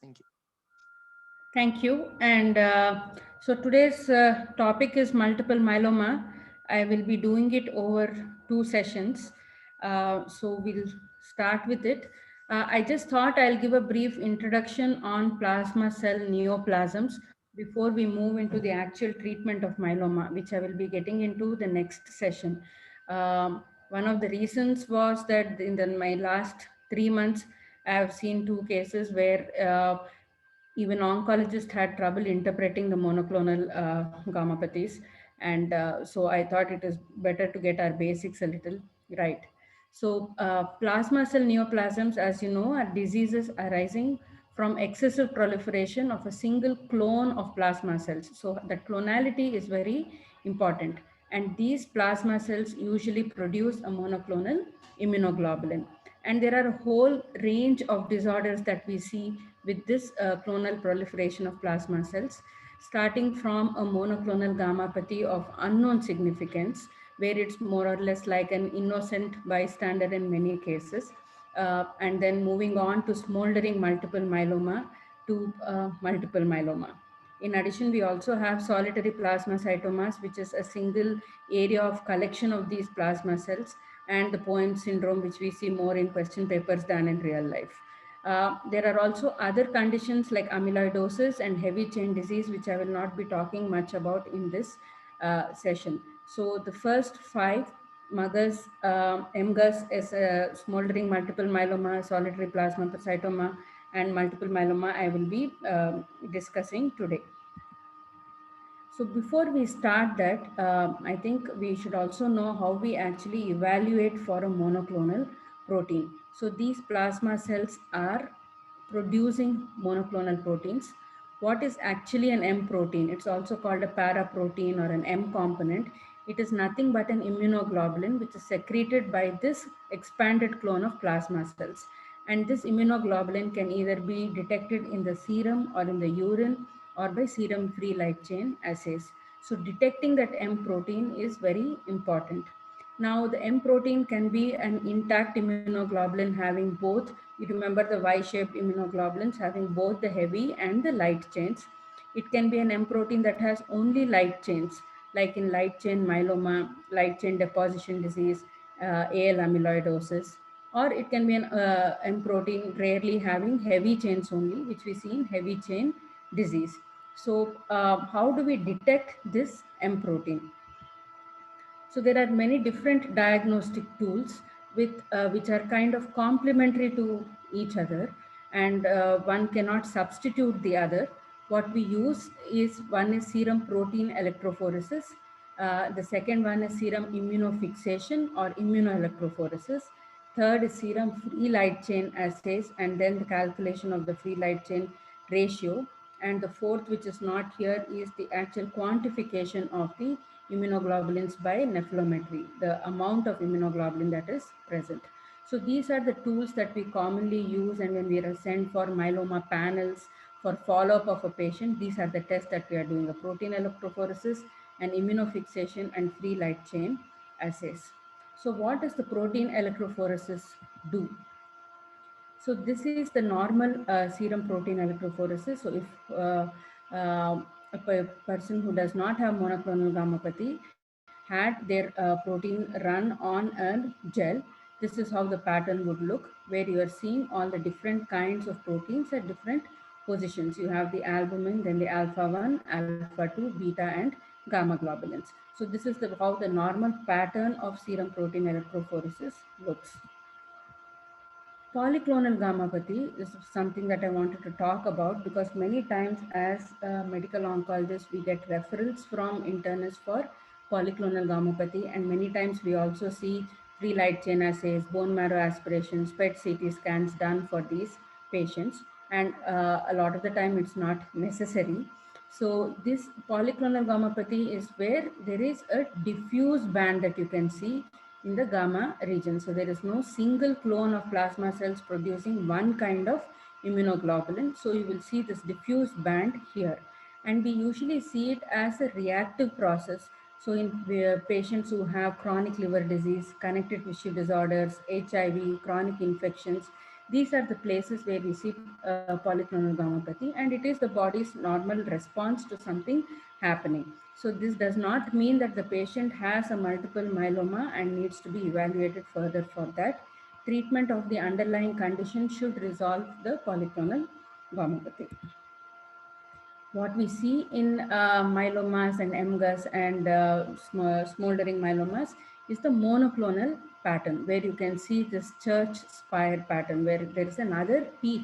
Thank you. Thank you. And so today's topic is multiple myeloma. I will be doing it over two sessions. So we'll start with it. I just thought I'll give a brief introduction on plasma cell neoplasms before we move into the actual treatment of myeloma, which I will be getting into the next session. One of the reasons was that in my last 3 months, I have seen two cases where even oncologists had trouble interpreting the monoclonal gammopathies. And so I thought it is better to get our basics a little right. So plasma cell neoplasms, as you know, are diseases arising from excessive proliferation of a single clone of plasma cells. So the clonality is very important. And these plasma cells usually produce a monoclonal immunoglobulin. And there are a whole range of disorders that we see with this clonal proliferation of plasma cells, starting from a monoclonal gammopathy of unknown significance, where it's more or less like an innocent bystander in many cases, and then moving on to smoldering multiple myeloma to multiple myeloma. In addition, we also have solitary plasmacytomas, which is a single area of collection of these plasma cells, and the Poem syndrome, which we see more in question papers than in real life. There are also other conditions like amyloidosis and heavy chain disease, which I will not be talking much about in this session. So the first five, MGUS, MGUS is smoldering multiple myeloma, solitary plasmacytoma, and multiple myeloma, I will be discussing today. So before we start that, I think we should also know how we actually evaluate for a monoclonal protein. So these plasma cells are producing monoclonal proteins. What is actually an M protein? It's also called a paraprotein or an M component. It is nothing but an immunoglobulin which is secreted by this expanded clone of plasma cells. And this immunoglobulin can either be detected in the serum or in the urine or by serum free light chain assays. So detecting that M protein is very important. Now the M protein can be an intact immunoglobulin having both, you remember the Y-shaped immunoglobulins having both the heavy and the light chains. It can be an M protein that has only light chains, like in light chain myeloma, light chain deposition disease, AL amyloidosis, or it can be an M protein rarely having heavy chains only, which we see in heavy chain disease. So, how do we detect this M protein? So there are many different diagnostic tools which are kind of complementary to each other, and one cannot substitute the other. What we use is one is serum protein electrophoresis, the second one is serum immunofixation or immunoelectrophoresis. Third is serum free light chain assays, and then the calculation of the free light chain ratio. And the fourth, which is not here, is the actual quantification of the immunoglobulins by nephelometry, the amount of immunoglobulin that is present. So these are the tools that we commonly use, and when we are sent for myeloma panels for follow-up of a patient, these are the tests that we are doing: a protein electrophoresis, and immunofixation, and free light chain assays. So what does the protein electrophoresis do? So this is the normal serum protein electrophoresis. So if person who does not have monoclonal gammopathy had their protein run on a gel, this is how the pattern would look, where you are seeing all the different kinds of proteins at different positions. You have the albumin, then the alpha 1, alpha 2, beta, and gamma globulins. So this is how the normal pattern of serum protein electrophoresis looks. Polyclonal gammopathy is something that I wanted to talk about because many times, as medical oncologists, we get referrals from internists for polyclonal gammopathy, and many times we also see free light chain assays, bone marrow aspirations, PET CT scans done for these patients, and a lot of the time it's not necessary. So, this polyclonal gammopathy is where there is a diffuse band that you can see in the gamma region. So there is no single clone of plasma cells producing one kind of immunoglobulin. So you will see this diffuse band here. And we usually see it as a reactive process. So in patients who have chronic liver disease, connective tissue disorders, HIV, chronic infections, These are the places where we see polyclonal gammopathy, and it is the body's normal response to something happening. So this does not mean that the patient has a multiple myeloma and needs to be evaluated further for that. Treatment of the underlying condition should resolve the polyclonal gammopathy. What we see in myelomas and MGUS and smoldering myelomas is the monoclonal pattern, where you can see this church spire pattern, where there is another peak.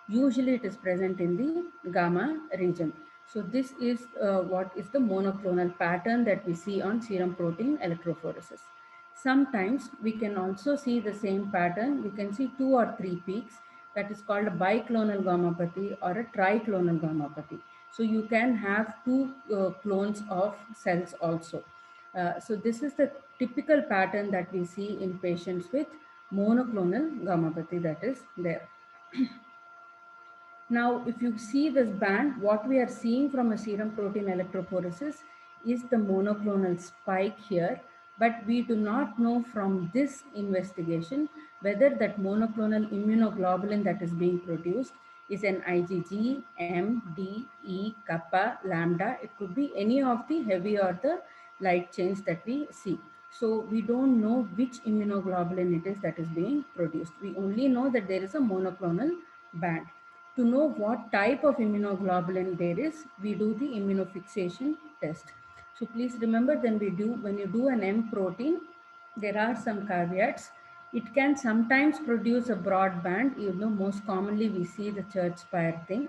Usually it is present in the gamma region. So this is what is the monoclonal pattern that we see on serum protein electrophoresis. Sometimes we can also see the same pattern. We can see 2 or 3 peaks. That is called a biclonal gammopathy or a triclonal gammopathy. So you can have two clones of cells also. So this is the typical pattern that we see in patients with monoclonal gammopathy that is there. Now, if you see this band, what we are seeing from a serum protein electrophoresis is the monoclonal spike here, but we do not know from this investigation whether that monoclonal immunoglobulin that is being produced is an IgG, M, D, E, kappa, lambda. It could be any of the heavy or the light chains that we see. So we don't know which immunoglobulin it is that is being produced. We only know that there is a monoclonal band. To know what type of immunoglobulin there is, we do the immunofixation test. So please remember, when you do an M protein, there are some caveats. It can sometimes produce a broad band. Most commonly we see the church spire thing.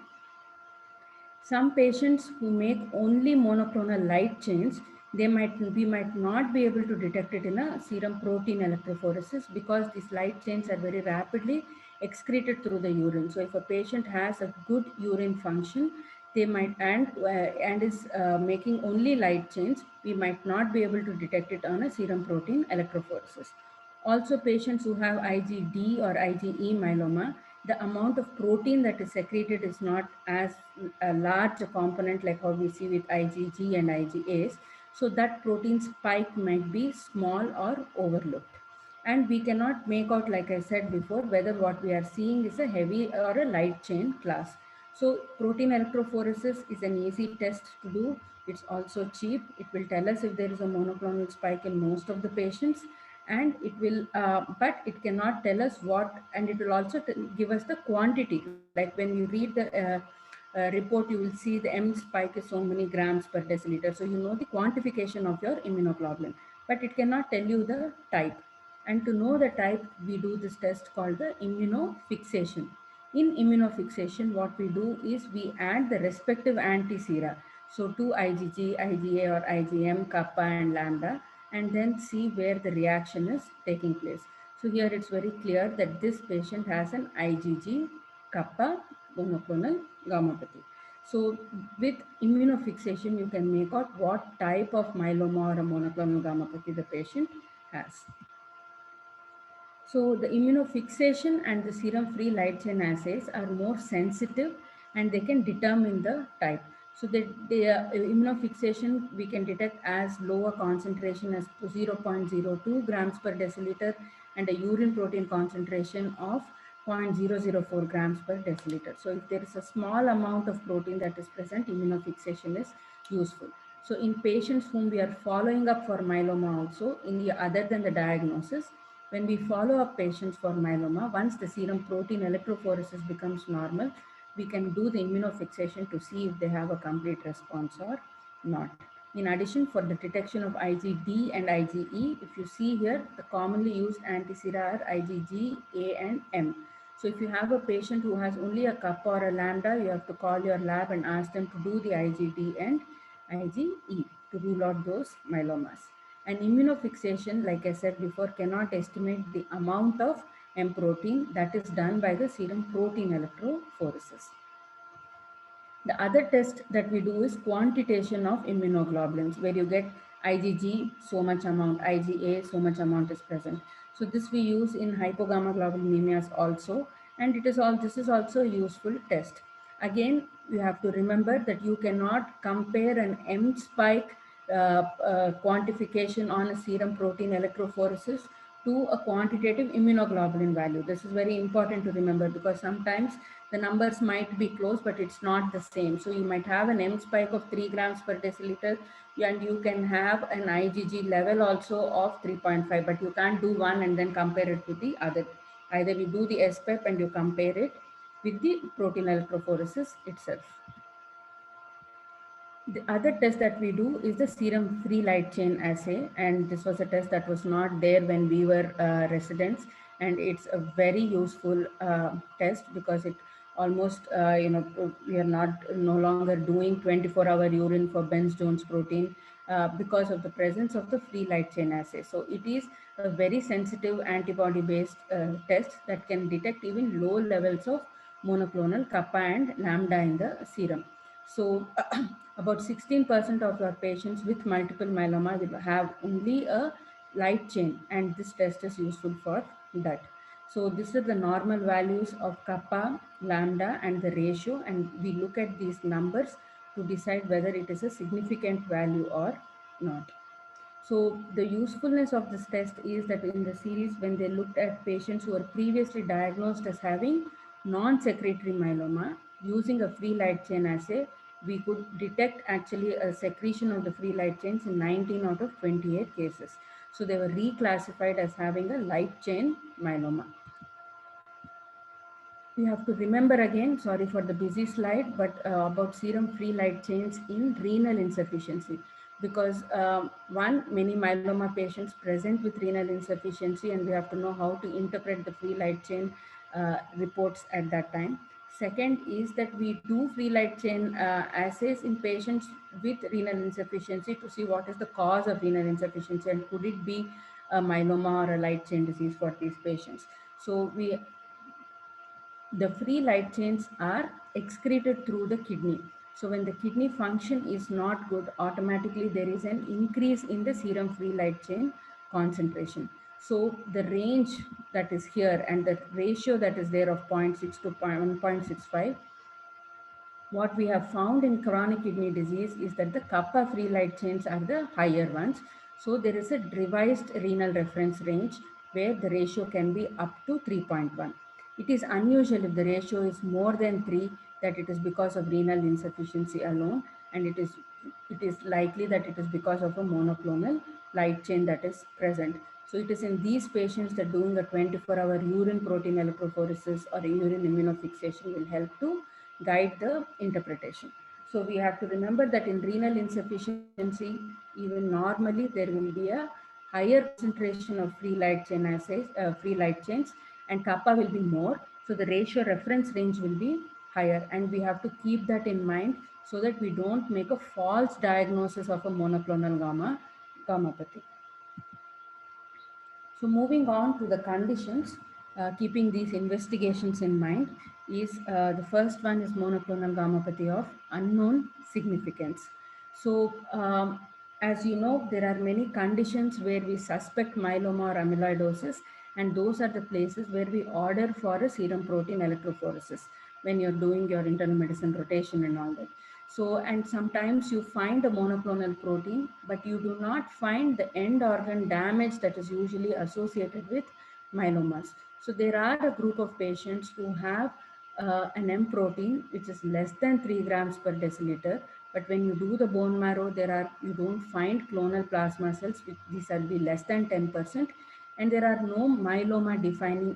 Some patients who make only monoclonal light chains, we might not be able to detect it in a serum protein electrophoresis, because these light chains are very rapidly excreted through the urine. So if a patient has a good urine function, they might and is making only light chains, we might not be able to detect it on a serum protein electrophoresis. Also, patients who have IgD or IgE myeloma, the amount of protein that is secreted is not as a large a component like how we see with IgG and IgAs. So that protein spike might be small or overlooked. And we cannot make out, like I said before, whether what we are seeing is a heavy or a light chain class. So protein electrophoresis is an easy test to do. It's also cheap. It will tell us if there is a monoclonal spike in most of the patients, and it will but it cannot tell us what, and it will also give us the quantity. Like when you read the report, you will see the M spike is so many grams per deciliter, so you know the quantification of your immunoglobulin, but it cannot tell you the type. And to know the type, we do this test called the immunofixation. In immunofixation, what we do is we add the respective antisera, so to IgG, IgA or IgM, kappa and lambda, and then see where the reaction is taking place. So here it's very clear that this patient has an IgG kappa monoclonal gammopathy. So with immunofixation, you can make out what type of myeloma or a monoclonal gammopathy the patient has. So the immunofixation and the serum-free light chain assays are more sensitive, and they can determine the type. So the immunofixation we can detect as lower concentration as 0.02 grams per deciliter, and a urine protein concentration of 0.004 grams per deciliter. So if there is a small amount of protein that is present, immunofixation is useful. So in patients whom we are following up for myeloma also, other than the diagnosis, when we follow up patients for myeloma, once the serum protein electrophoresis becomes normal, we can do the immunofixation to see if they have a complete response or not. In addition, for the detection of IgD and IgE, if you see here, the commonly used antisera are IgG, A and M. So if you have a patient who has only a kappa or a lambda, you have to call your lab and ask them to do the IgD and IgE to rule out those myelomas. And immunofixation, like I said before, cannot estimate the amount of M protein. That is done by the serum protein electrophoresis. The other test that we do is quantitation of immunoglobulins, where you get IgG, so much amount, IgA, so much amount is present. So this we use in hypogammaglobulinemias also, and this is also a useful test. Again, you have to remember that you cannot compare an M spike quantification on a serum protein electrophoresis to a quantitative immunoglobulin value. This is very important to remember because sometimes the numbers might be close, but it's not the same. So you might have an M spike of 3 grams per deciliter, and you can have an IgG level also of 3.5, but you can't do one and then compare it to the other. Either you do the SPEP and you compare it with the protein electrophoresis itself. The other test that we do is the serum free light chain assay, and this was a test that was not there when we were residents, and it's a very useful test because it almost we are not no longer doing 24-hour urine for Benz-Jones protein because of the presence of the free light chain assay. So it is a very sensitive antibody-based test that can detect even low levels of monoclonal kappa and lambda in the serum. So about 16% of our patients with multiple myeloma will have only a light chain, and this test is useful for that. So this is the normal values of kappa, lambda, and the ratio, and we look at these numbers to decide whether it is a significant value or not. So the usefulness of this test is that in the series, when they looked at patients who were previously diagnosed as having non-secretory myeloma, using a free light chain assay, we could detect actually a secretion of the free light chains in 19 out of 28 cases. So they were reclassified as having a light chain myeloma. We have to remember again, sorry for the busy slide, but about serum free light chains in renal insufficiency. Because many myeloma patients present with renal insufficiency, and we have to know how to interpret the free light chain reports at that time. Second is that we do free light chain assays in patients with renal insufficiency to see what is the cause of renal insufficiency and could it be a myeloma or a light chain disease for these patients. So the free light chains are excreted through the kidney. So when the kidney function is not good, automatically there is an increase in the serum free light chain concentration. So the range that is here and the ratio that is there of 0.6 to 1.65, what we have found in chronic kidney disease is that the kappa free light chains are the higher ones. So there is a revised renal reference range where the ratio can be up to 3.1. It is unusual if the ratio is more than 3 that it is because of renal insufficiency alone, and it is likely that it is because of a monoclonal light chain that is present. So it is in these patients that doing a 24-hour urine protein electrophoresis or urine immunofixation will help to guide the interpretation. So we have to remember that in renal insufficiency, even normally there will be a higher concentration of free light chain assays, free light chains, and kappa will be more. So the ratio reference range will be higher, and we have to keep that in mind so that we don't make a false diagnosis of a monoclonal gammopathy. So moving on to the conditions, keeping these investigations in mind, is the first one is monoclonal gammopathy of unknown significance. So as you know, there are many conditions where we suspect myeloma or amyloidosis, and those are the places where we order for a serum protein electrophoresis when you're doing your internal medicine rotation and all that. So, and sometimes you find a monoclonal protein, but you do not find the end organ damage that is usually associated with myelomas. So there are a group of patients who have an M protein which is less than 3 grams per deciliter, but when you do the bone marrow, you don't find clonal plasma cells, which these will be less than 10%, and there are no myeloma defining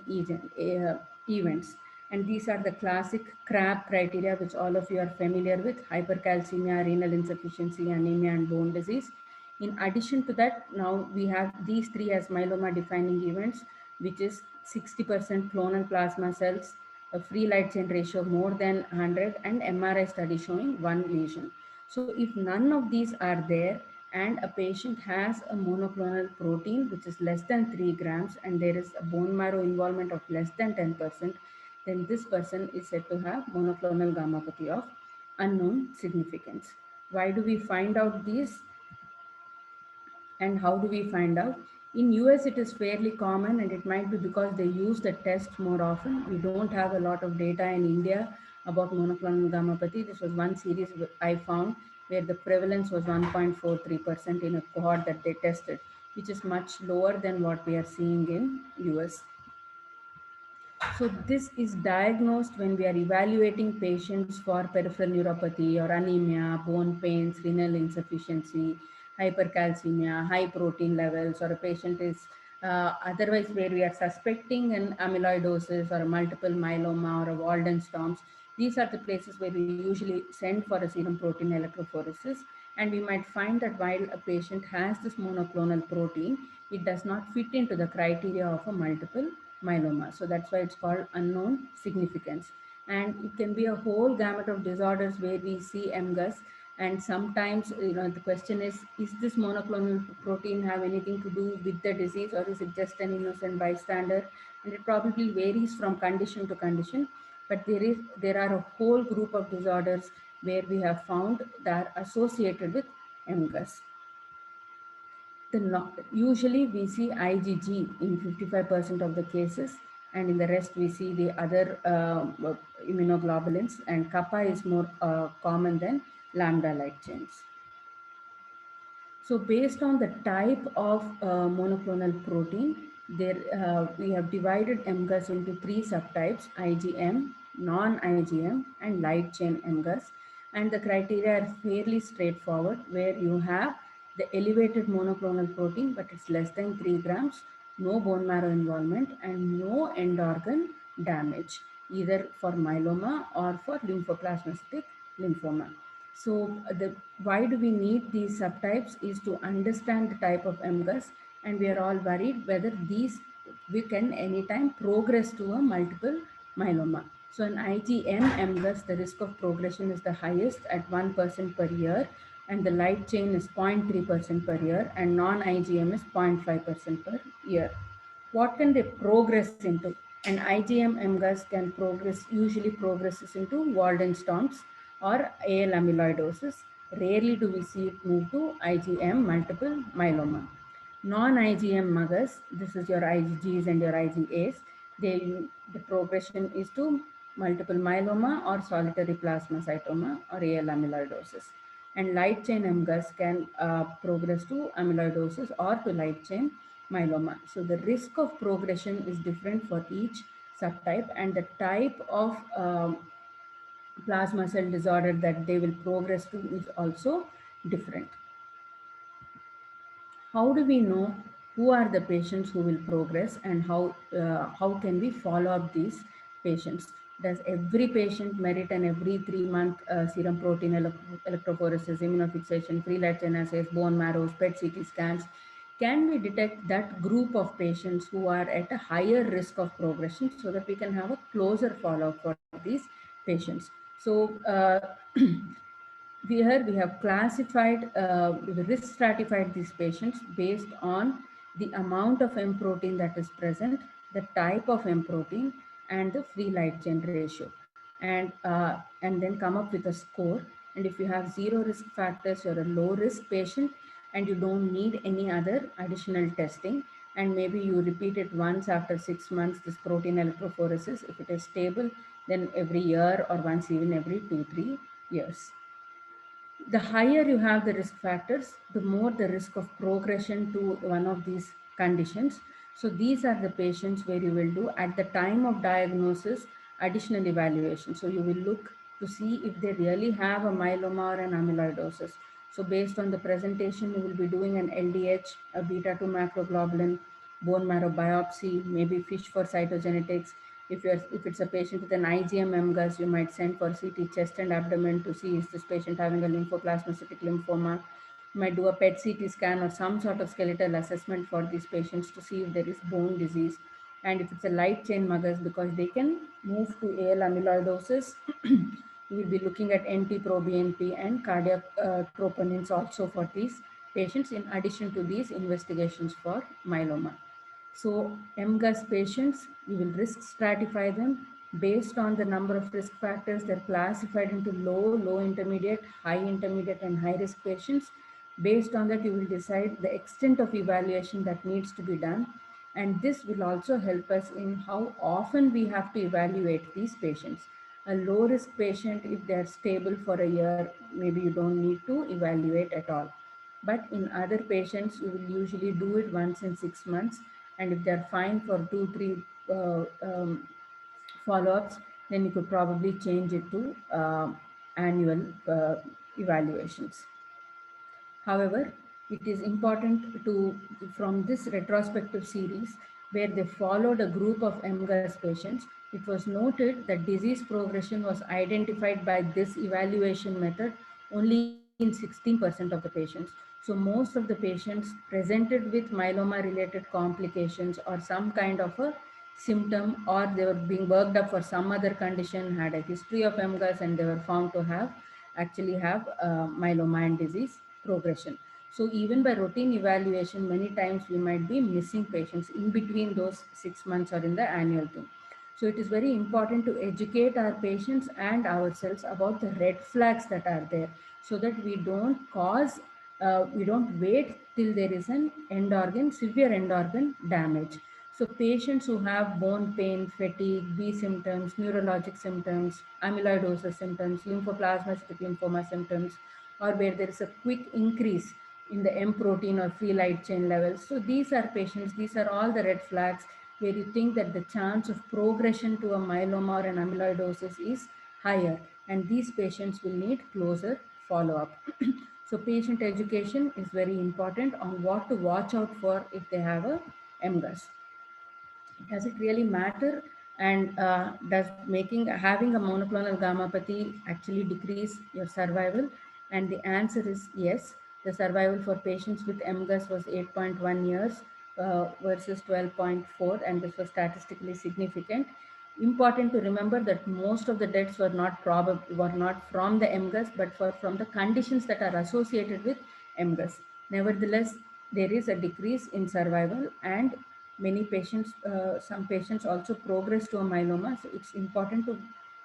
events. And these are the classic CRAB criteria, which all of you are familiar with: hypercalcemia, renal insufficiency, anemia, and bone disease. In addition to that, now we have these three as myeloma defining events, which is 60% clonal plasma cells, a free light chain ratio more than 100, and MRI study showing one lesion. So if none of these are there, and a patient has a monoclonal protein which is less than 3 grams, and there is a bone marrow involvement of less than 10%, then this person is said to have monoclonal gammopathy of unknown significance. Why do we find out these? And how do we find out? In US, it is fairly common, and it might be because they use the test more often. We don't have a lot of data in India about monoclonal gammopathy. This was one series I found where the prevalence was 1.43% in a cohort that they tested. which is much lower than what we are seeing in US. So this is diagnosed when we are evaluating patients for peripheral neuropathy or anemia, bone pains, renal insufficiency, hypercalcemia, high protein levels, or a patient is otherwise where we are suspecting an amyloidosis or a multiple myeloma or a Waldenstrom's. These are the places where we usually send for a serum protein electrophoresis, and we might find that while a patient has this monoclonal protein, it does not fit into the criteria of a multiple myeloma. So that's why it's called unknown significance. And it can be a whole gamut of disorders where we see MGUS. And sometimes, the question is this monoclonal protein have anything to do with the disease, or is it just an innocent bystander? And it probably varies from condition to condition. But there are a whole group of disorders where we have found that are associated with MGUS. Usually we see IgG in 55% of the cases, and in the rest we see the other immunoglobulins, and kappa is more common than lambda light chains. So based on the type of monoclonal protein, we have divided MGUS into three subtypes: IgM, non-IgM, and light chain MGUS. And the criteria are fairly straightforward, where you have the elevated monoclonal protein, but it's less than 3 grams, no bone marrow involvement, and no end organ damage, either for myeloma or for lymphoplasmacytic lymphoma. So why do we need these subtypes is to understand the type of MGUS, and we are all worried whether we can anytime progress to a multiple myeloma. So in IgM MGUS, the risk of progression is the highest at 1% per year, and the light chain is 0.3% per year, and non-IgM is 0.5% per year. What can they progress into? And IgM MGUS can usually progresses into Waldenstrom's or AL amyloidosis. Rarely do we see it move to IgM multiple myeloma. Non-IgM MGUS, this is your IgGs and your IgAs, the progression is to multiple myeloma or solitary plasmacytoma or AL amyloidosis. And light chain MGUS can progress to amyloidosis or to light chain myeloma. So the risk of progression is different for each subtype, and the type of plasma cell disorder that they will progress to is also different. How do we know who are the patients who will progress, and how can we follow up these patients? Does every patient merit an every 3-month serum protein electrophoresis, immunofixation, free light chain assays, bone marrows, PET CT scans? Can we detect that group of patients who are at a higher risk of progression so that we can have a closer follow-up for these patients? So here we have classified, risk stratified these patients based on the amount of M protein that is present, the type of M protein, and the free light chain ratio, and then come up with a score. And if you have zero risk factors, you're a low risk patient, and you don't need any other additional testing. And maybe you repeat it once after 6 months, this protein electrophoresis. If it is stable, then every year, or once even every 2-3 years. The higher you have the risk factors, the more the risk of progression to one of these conditions. So these are the patients where you will do at the time of diagnosis additional evaluation. So you will look to see if they really have a myeloma or an amyloidosis. So based on the presentation, you will be doing an LDH, a beta-2 macroglobulin, bone marrow biopsy, maybe FISH for cytogenetics. If it's a patient with an IgM MGUS, you might send for CT chest and abdomen to see is this patient having a lymphoplasmacytic lymphoma. You might do a PET CT scan or some sort of skeletal assessment for these patients to see if there is bone disease. And if it's a light chain MGUS, because they can move to AL amyloidosis, we will be looking at NT-proBNP and cardiac troponins also for these patients, in addition to these investigations for myeloma. So MGUS patients, you will risk stratify them based on the number of risk factors. They're classified into low, low intermediate, high intermediate, and high risk patients. Based on that, you will decide the extent of evaluation that needs to be done. And this will also help us in how often we have to evaluate these patients. A low risk patient, if they're stable for a year, maybe you don't need to evaluate at all. But in other patients, you will usually do it once in 6 months. And if they're fine for 2, 3 follow-ups, then you could probably change it to annual evaluations. However, it is important to, from this retrospective series, where they followed a group of MGUS patients, it was noted that disease progression was identified by this evaluation method only in 16% of the patients. So most of the patients presented with myeloma related complications or some kind of a symptom, or they were being worked up for some other condition, had a history of MGUS, and they were found to have actually have myeloma and disease progression. So even by routine evaluation, many times we might be missing patients in between those 6 months or in the annual thing. So it is very important to educate our patients and ourselves about the red flags that are there, so that we don't wait till there is an severe end organ damage. So patients who have bone pain, fatigue, B symptoms, neurologic symptoms, amyloidosis symptoms, lymphoplasmacytic lymphoma symptoms, or where there is a quick increase in the M protein or free light chain levels. So these are patients, these are all the red flags where you think that the chance of progression to a myeloma or an amyloidosis is higher, and these patients will need closer follow-up. So patient education is very important on what to watch out for if they have a MGUS. Does it really matter? And does having a monoclonal gammopathy actually decrease your survival? And the answer is yes. The survival for patients with MGUS was 8.1 years versus 12.4, and this was statistically significant. Important to remember that most of the deaths were not from the MGUS, but from the conditions that are associated with MGUS. Nevertheless, there is a decrease in survival, and some patients also progress to a myeloma. So it's important to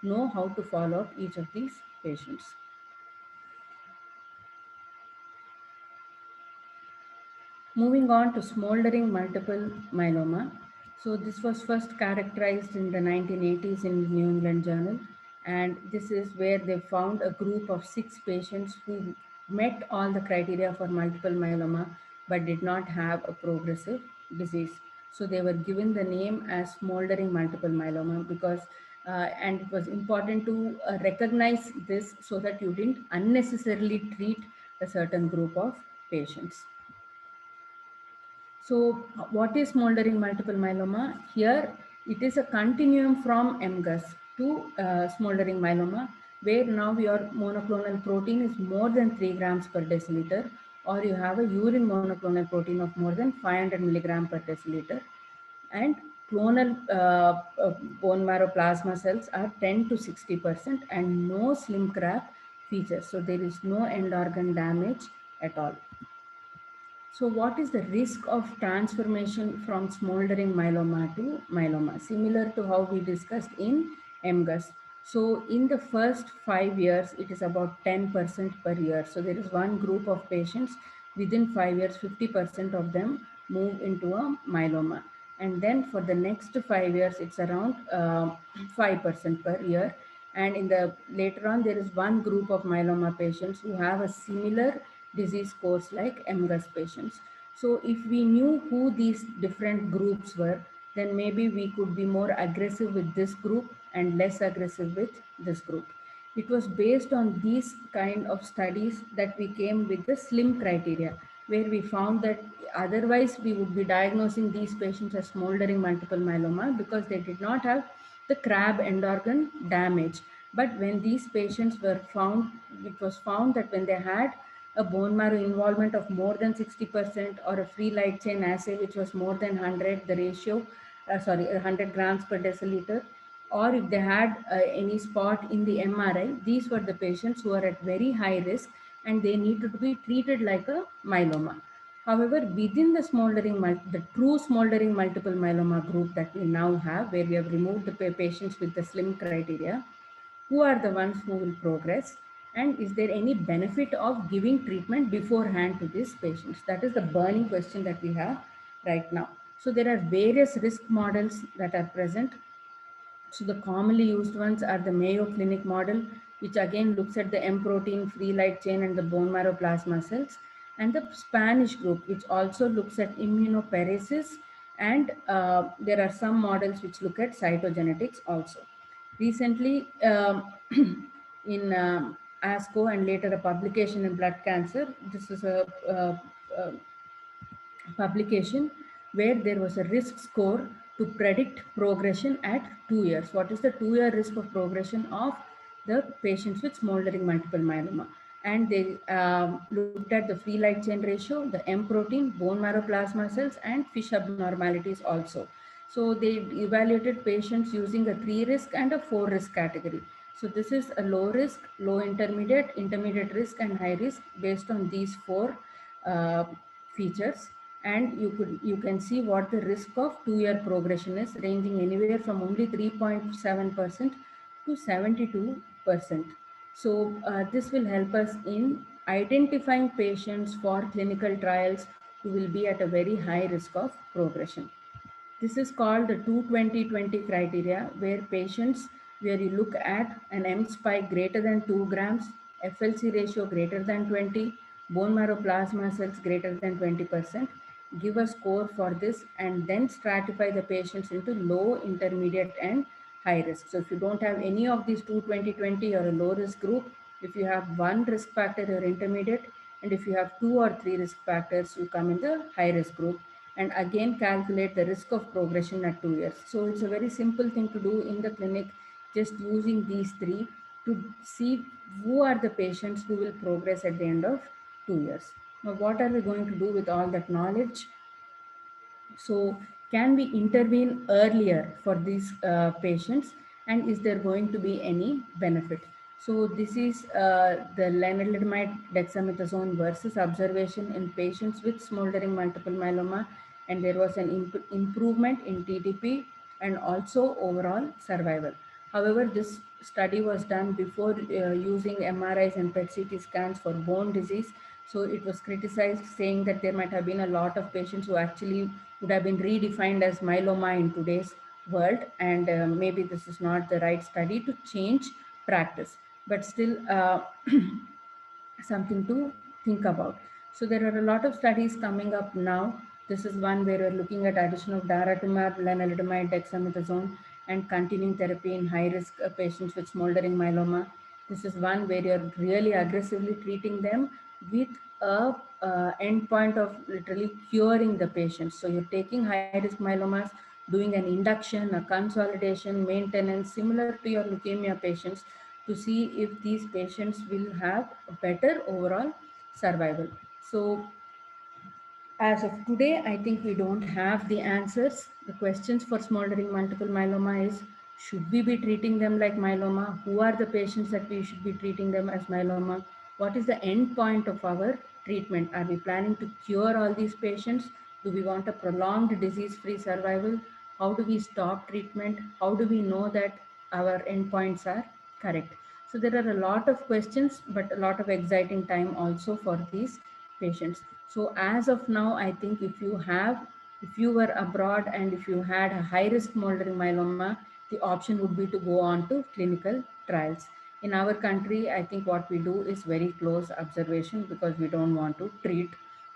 know how to follow up each of these patients. Moving on to smoldering multiple myeloma. So this was first characterized in the 1980s in New England Journal, and this is where they found a group of 6 patients who met all the criteria for multiple myeloma but did not have a progressive disease. So they were given the name as smoldering multiple myeloma because and it was important to recognize this so that you didn't unnecessarily treat a certain group of patients. So what is smoldering multiple myeloma? Here, it is a continuum from MGUS to smoldering myeloma, where now your monoclonal protein is more than 3 grams per deciliter, or you have a urine monoclonal protein of more than 500 milligram per deciliter, and clonal bone marrow plasma cells are 10 to 60% and no slim CRAB features. So there is no end organ damage at all. So what is the risk of transformation from smoldering myeloma to myeloma? Similar to how we discussed in MGUS. So in the first 5 years, it is about 10% per year. So there is one group of patients within 5 years, 50% of them move into a myeloma. And then for the next 5 years, it's around 5% per year. And in the later on, there is one group of myeloma patients who have a similar disease course like MGUS patients. So if we knew who these different groups were, then maybe we could be more aggressive with this group and less aggressive with this group. It was based on these kind of studies that we came with the SLIM criteria, where we found that otherwise we would be diagnosing these patients as smoldering multiple myeloma because they did not have the CRAB end organ damage. But when these patients were found, it was found that when they had a bone marrow involvement of more than 60% or a free light chain assay which was more than 100, the ratio, 100 grams per deciliter, or if they had any spot in the MRI, these were the patients who are at very high risk and they needed to be treated like a myeloma. However, within the true smoldering multiple myeloma group that we now have, where we have removed the patients with the SLIM criteria, who are the ones who will progress, and is there any benefit of giving treatment beforehand to these patients? That is the burning question that we have right now. So there are various risk models that are present. So the commonly used ones are the Mayo Clinic model, which again looks at the M protein, free light chain, and the bone marrow plasma cells. and the Spanish group, which also looks at immunoparesis, and there are some models which look at cytogenetics also. Recently, in ASCO and later a publication in Blood Cancer, this is a publication where there was a risk score to predict progression at 2 years. What is the 2 year risk of progression of the patients with smoldering multiple myeloma? And they looked at the free light chain ratio, the M protein, bone marrow plasma cells, and fish abnormalities also. So they evaluated patients using a 3 risk and a 4 risk category. So this is a low risk, low intermediate, intermediate risk, and high risk based on these four uh, features. And you can see what the risk of 2 year progression is, ranging anywhere from only 3.7% to 72%. So this will help us in identifying patients for clinical trials who will be at a very high risk of progression. This is called the 2-20-20 criteria, where patients, where you look at an M spike greater than 2 grams, FLC ratio greater than 20, bone marrow plasma cells greater than 20%, give a score for this, and then stratify the patients into low, intermediate, and high risk. So if you don't have any of these 2-20-20, you're a low risk group. If you have one risk factor, you're intermediate. And if you have 2 or 3 risk factors, you come in the high risk group, and again calculate the risk of progression at 2 years. So it's a very simple thing to do in the clinic, just using these three to see who are the patients who will progress at the end of 2 years. Now, what are we going to do with all that knowledge? So, can we intervene earlier for these patients, and is there going to be any benefit? So, this is the lenalidomide dexamethasone versus observation in patients with smoldering multiple myeloma, and there was an improvement in TDP and also overall survival. However, this study was done before using MRIs and PET CT scans for bone disease. So it was criticized, saying that there might have been a lot of patients who actually would have been redefined as myeloma in today's world. And maybe this is not the right study to change practice. But still, something to think about. So there are a lot of studies coming up now. This is one where we're looking at addition of daratumab, lenalidomide, dexamethasone, and continuing therapy in high-risk patients with smoldering myeloma. This is one where you're really aggressively treating them with a endpoint of literally curing the patients. So you're taking high-risk myelomas, doing an induction, a consolidation, maintenance, similar to your leukemia patients, to see if these patients will have a better overall survival. So as of today, I think we don't have the answers. The questions for smoldering multiple myeloma is, should we be treating them like myeloma? Who are the patients that we should be treating them as myeloma? What is the end point of our treatment? Are we planning to cure all these patients? Do we want a prolonged disease-free survival? How do we stop treatment? How do we know that our endpoints are correct? So there are a lot of questions, but a lot of exciting time also for these patients. So as of now, I think if you were abroad and if you had a high risk smoldering myeloma, the option would be to go on to clinical trials. In our country, I think what we do is very close observation, because we don't want to treat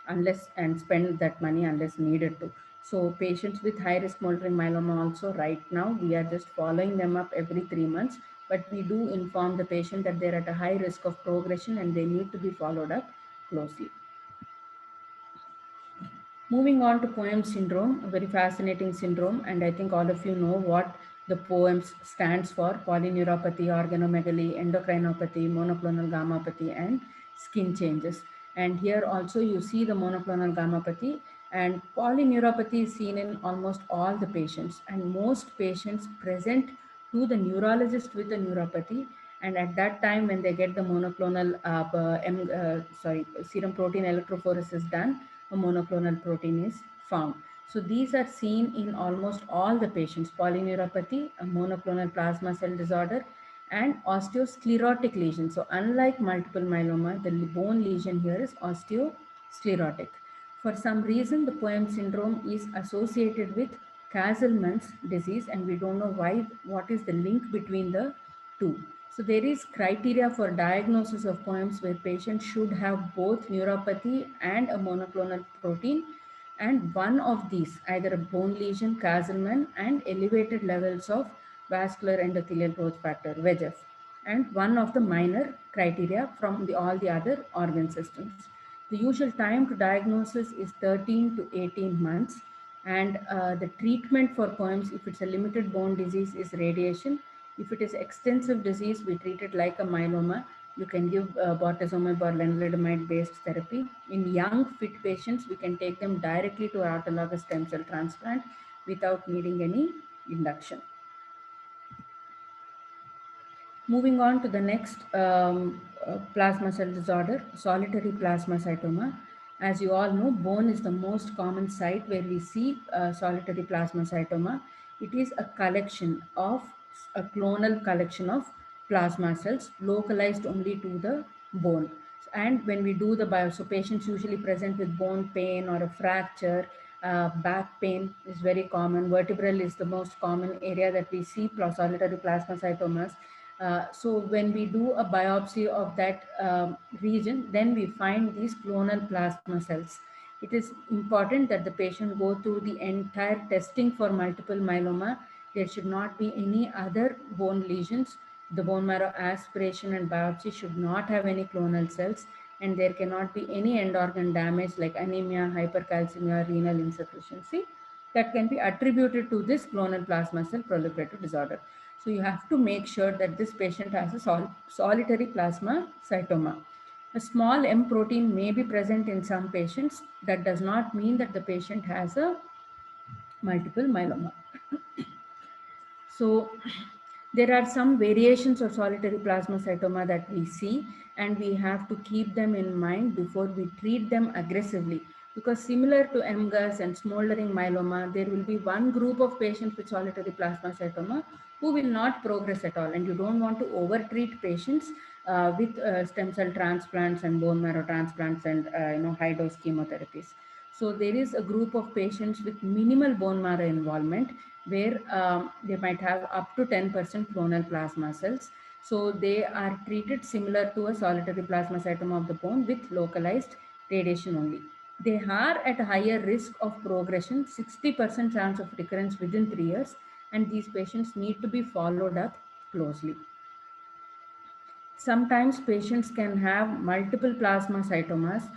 unless and spend that money unless needed to. So patients with high risk smoldering myeloma also, right now we are just following them up every 3 months, but we do inform the patient that they're at a high risk of progression and they need to be followed up closely. Moving on to POEMS syndrome, a very fascinating syndrome, and I think all of you know what the POEMS stands for: polyneuropathy, organomegaly, endocrinopathy, monoclonal gammopathy, and skin changes. And here also you see the monoclonal gammopathy, and polyneuropathy is seen in almost all the patients, and most patients present to the neurologist with a neuropathy. And at that time, when they get the monoclonal serum protein electrophoresis done, a monoclonal protein is found. So these are seen in almost all the patients: polyneuropathy, a monoclonal plasma cell disorder, and osteosclerotic lesion. So unlike multiple myeloma, the bone lesion here is osteosclerotic. For some reason, the POEMS syndrome is associated with Castleman's disease, and we don't know why, what is the link between the two. So there is criteria for diagnosis of POEMS where patients should have both neuropathy and a monoclonal protein, and one of these, either a bone lesion, Castleman, and elevated levels of vascular endothelial growth factor, VEGF, and one of the minor criteria from all the other organ systems. The usual time to diagnosis is 13 to 18 months, and the treatment for POEMS, if it's a limited bone disease, is radiation. If it is extensive disease, we treat it like a myeloma. You can give bortezomib or lenalidomide based therapy. In young fit patients, we can take them directly to autologous stem cell transplant without needing any induction. Moving on to the next plasma cell disorder, solitary plasmacytoma. As you all know, bone is the most common site where we see solitary plasmacytoma. It is a collection of a clonal collection of plasma cells localized only to the bone. And when we do the so patients usually present with bone pain or a fracture. Back pain is very common. Vertebral is the most common area that we see solitary plasmacytomas. So when we do a biopsy of that region, then we find these clonal plasma cells. It is important that the patient go through the entire testing for multiple myeloma. There should not be any other bone lesions. The bone marrow aspiration and biopsy should not have any clonal cells, and there cannot be any end organ damage like anemia, hypercalcemia, renal insufficiency that can be attributed to this clonal plasma cell proliferative disorder. So you have to make sure that this patient has a solitary plasmacytoma. A small M protein may be present in some patients. That does not mean that the patient has a multiple myeloma. So there are some variations of solitary plasmacytoma that we see, and we have to keep them in mind before we treat them aggressively. Because similar to MGUS and smoldering myeloma, there will be one group of patients with solitary plasmacytoma who will not progress at all, and you don't want to overtreat patients with stem cell transplants and bone marrow transplants and high dose chemotherapies. So there is a group of patients with minimal bone marrow involvement where they might have up to 10% clonal plasma cells. So they are treated similar to a solitary plasmacytoma of the bone with localized radiation only. They are at a higher risk of progression, 60% chance of recurrence within 3 years, and these patients need to be followed up closely. Sometimes patients can have multiple plasmacytomas.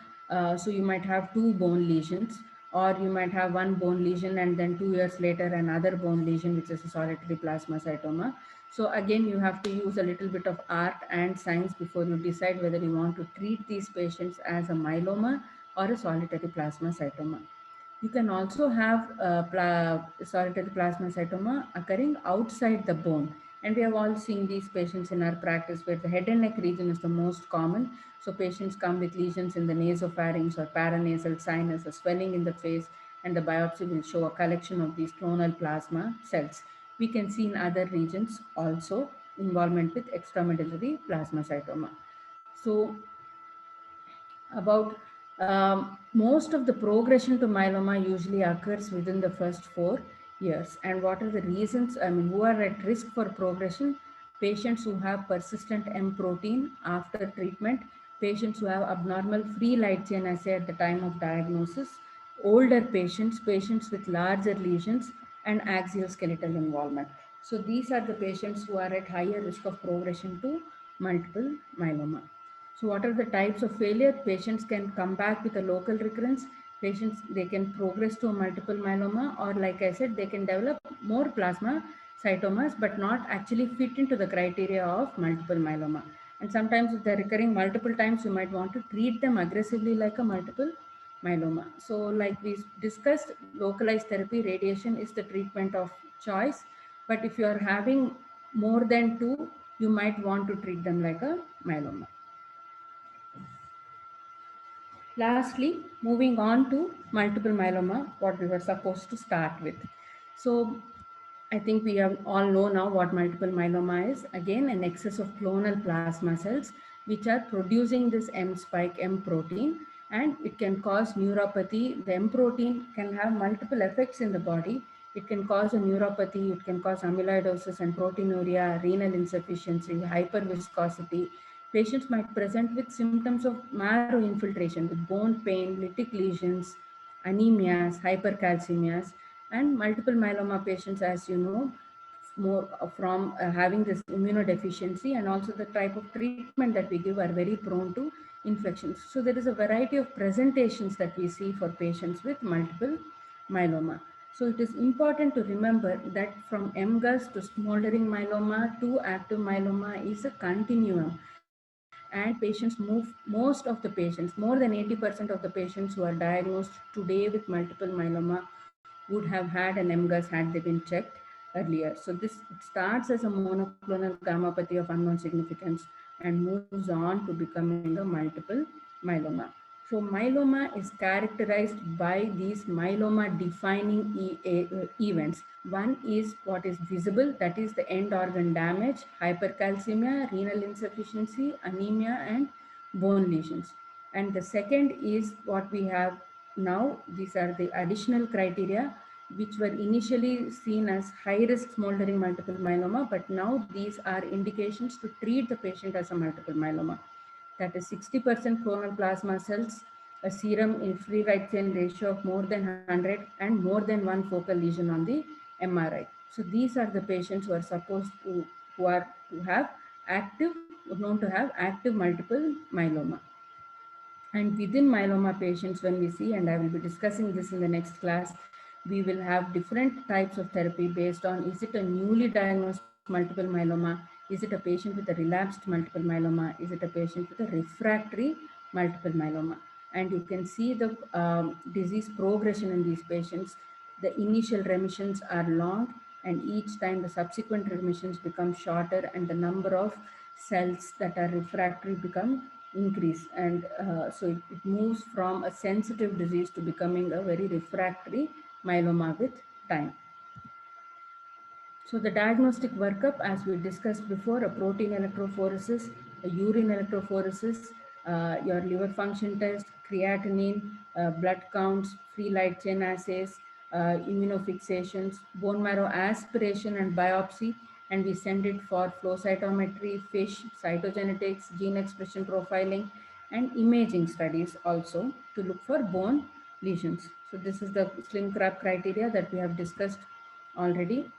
So you might have two bone lesions, or you might have one bone lesion and then 2 years later another bone lesion, which is a solitary plasmacytoma. So again, you have to use a little bit of art and science before you decide whether you want to treat these patients as a myeloma or a solitary plasmacytoma. You can also have solitary plasmacytoma occurring outside the bone. And we have all seen these patients in our practice where the head and neck region is the most common. So patients come with lesions in the nasopharynx or paranasal sinus, a swelling in the face, and the biopsy will show a collection of these clonal plasma cells. We can see in other regions also involvement with extramedullary plasmacytoma. So about most of the progression to myeloma usually occurs within the first 4 years. And what are the reasons? I mean, who are at risk for progression? Patients who have persistent M protein after treatment, patients who have abnormal free light chain assay at the time of diagnosis, older patients, patients with larger lesions, and axial skeletal involvement. So these are the patients who are at higher risk of progression to multiple myeloma. So what are the types of failure? Patients can come back with a local recurrence. Patients, they can progress to a multiple myeloma, or like I said, they can develop more plasma cytomas, but not actually fit into the criteria of multiple myeloma. And sometimes if they're recurring multiple times, you might want to treat them aggressively like a multiple myeloma. So like we discussed, localized therapy, radiation is the treatment of choice. But if you are having more than two, you might want to treat them like a myeloma. Lastly, moving on to multiple myeloma, what we were supposed to start with. So I think we have all know now what multiple myeloma is. Again, an excess of clonal plasma cells, which are producing this M spike, M protein, and it can cause neuropathy. The M protein can have multiple effects in the body. It can cause a neuropathy, it can cause amyloidosis and proteinuria, renal insufficiency, hyperviscosity. Patients might present with symptoms of marrow infiltration with bone pain, lytic lesions, anemias, hypercalcemias, and multiple myeloma patients, as you know, more from having this immunodeficiency, and also the type of treatment that we give are very prone to infections. So there is a variety of presentations that we see for patients with multiple myeloma. So it is important to remember that from MGUS to smoldering myeloma to active myeloma is a continuum, and patients move, most of the patients, more than 80% of the patients who are diagnosed today with multiple myeloma would have had an MGUS had they been checked earlier. So this starts as a monoclonal gammopathy of unknown significance and moves on to becoming a multiple myeloma. So myeloma is characterized by these myeloma defining events. One is what is visible, that is the end organ damage, hypercalcemia, renal insufficiency, anemia, and bone lesions. And the second is what we have now. These are the additional criteria which were initially seen as high risk smoldering multiple myeloma, but now these are indications to treat the patient as a multiple myeloma. That is 60% clonal plasma cells, a serum in free light chain ratio of more than 100, and more than one focal lesion on the MRI. So these are the patients who are supposed to, who have active, known to have active multiple myeloma. And within myeloma patients, when we see, and I will be discussing this in the next class, we will have different types of therapy based on, is it a newly diagnosed multiple myeloma? Is it a patient with a relapsed multiple myeloma? Is it a patient with a refractory multiple myeloma? And you can see the disease progression in these patients. The initial remissions are long, and each time the subsequent remissions become shorter, and the number of cells that are refractory become increase. And so it moves from a sensitive disease to becoming a very refractory myeloma with time. So the diagnostic workup, as we discussed before, a protein electrophoresis, a urine electrophoresis, your liver function test, creatinine, blood counts, free light chain assays, immunofixations, bone marrow aspiration and biopsy, and we send it for flow cytometry, FISH, cytogenetics, gene expression profiling, and imaging studies also to look for bone lesions. So this is the slim crab criteria that we have discussed already.